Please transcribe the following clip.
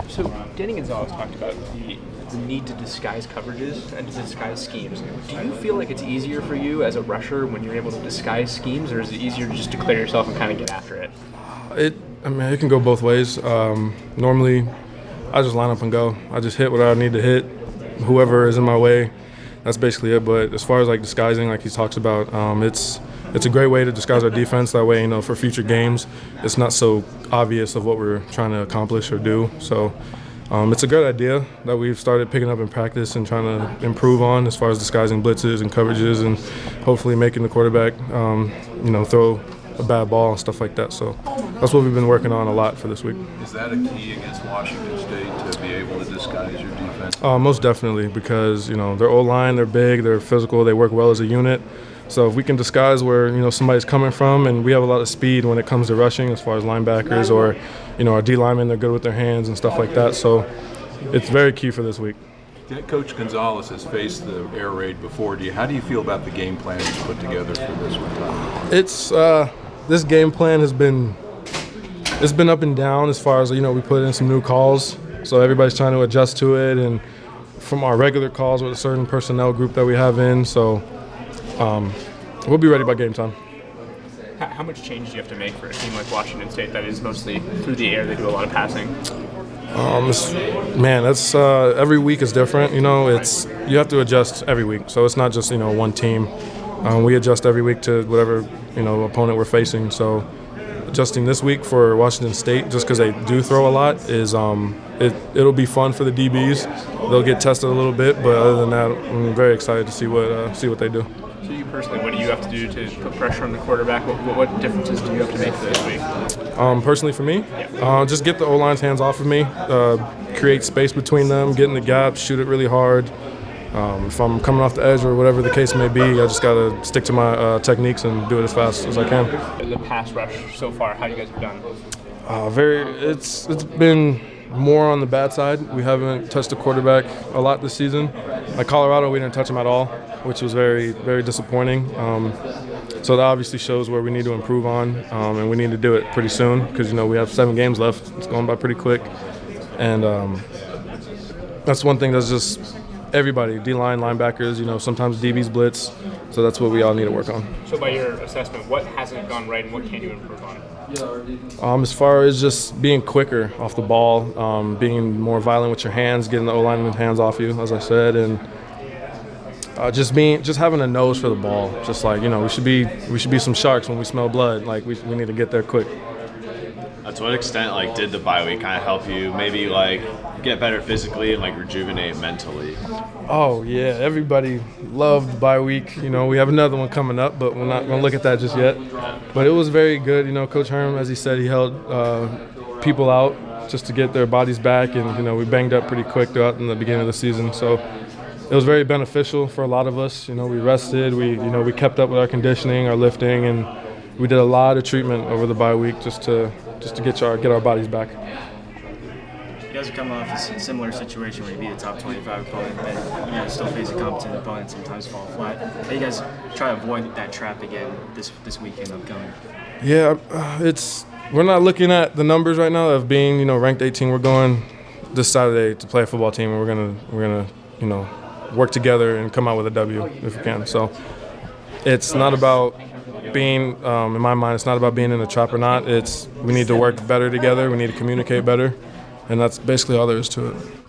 So Danny Gonzalez talked about the need to disguise coverages and to disguise schemes. Do you feel like it's easier for you as a rusher when you're able to disguise schemes, or is it easier to just declare yourself and kind of get after it? It can go both ways. Normally, I just line up and go. I just hit what I need to hit, whoever is in my way. That's basically it. But as far as like disguising, like he talks about, it's a great way to disguise our defense. That way, for future games, it's not so obvious of what we're trying to accomplish or do. So it's a good idea that we've started picking up in practice and trying to improve on as far as disguising blitzes and coverages and hopefully making the quarterback, throw a bad ball and stuff like that. So that's what we've been working on a lot for this week. Is that a key against Washington State to be able to disguise your defense? Most definitely, because their O-line, they're big, they're physical, they work well as a unit. So if we can disguise where somebody's coming from, and we have a lot of speed when it comes to rushing, as far as linebackers or our D linemen, they're good with their hands and stuff like that. So it's very key for this week. Coach Gonzalez has faced the air raid before. How do you feel about the game plan he's put together for this one? This game plan has been up and down as far as we put in some new calls, so everybody's trying to adjust to it, and from our regular calls with a certain personnel group that we have in. So we'll be ready by game time. How much change do you have to make for a team like Washington State that is mostly through the air? They do a lot of passing. That's every week is different. You have to adjust every week, so it's not just one team. We adjust every week to whatever opponent we're facing. So adjusting this week for Washington State, just because they do throw a lot, is it'll be fun for the DBs. They'll get tested a little bit, but other than that, I'm very excited to see what they do. So you personally, what do you have to do to put pressure on the quarterback? What differences do you have to make for this week? Personally for me, just get the O-line's hands off of me, create space between them, get in the gap, shoot it really hard. If I'm coming off the edge or whatever the case may be, I just got to stick to my techniques and do it as fast as I can. The pass rush so far, how you guys have done? It's been more on the bad side. We haven't touched the quarterback a lot this season. Like Colorado, we didn't touch him at all, which was very, very disappointing. So that obviously shows where we need to improve on, and we need to do it pretty soon because we have 7 games left. It's going by pretty quick, and that's one thing that's just everybody, D-line, linebackers, sometimes DBs blitz, so that's what we all need to work on. So by your assessment, what hasn't gone right and what can you improve on? As far as just being quicker off the ball, being more violent with your hands, getting the O-lineman's hands off you, as I said, and just having a nose for the ball. Just like, we should be some sharks when we smell blood. Like we need to get there quick. To what extent, did the bye week kind of help you maybe, get better physically and, rejuvenate mentally? Oh, yeah. Everybody loved the bye week. We have another one coming up, but we're not going to look at that just yet. But it was very good. Coach Herm, as he said, he held people out just to get their bodies back. And, we banged up pretty quick throughout in the beginning of the season. So it was very beneficial for a lot of us. We rested. We kept up with our conditioning, our lifting, and we did a lot of treatment over the bye week just to get our bodies back. You guys are coming off a similar situation where you beat a top 25 opponent, and still face a competent opponent, sometimes fall flat. How do you guys try to avoid that trap again this weekend upcoming? Yeah, we're not looking at the numbers right now of being ranked 18. We're going this Saturday to play a football team, and we're gonna work together and come out with a W if we can. So it's not about being, in my mind, it's not about being in the trap or not. We need to work better together. We need to communicate better, and that's basically all there is to it.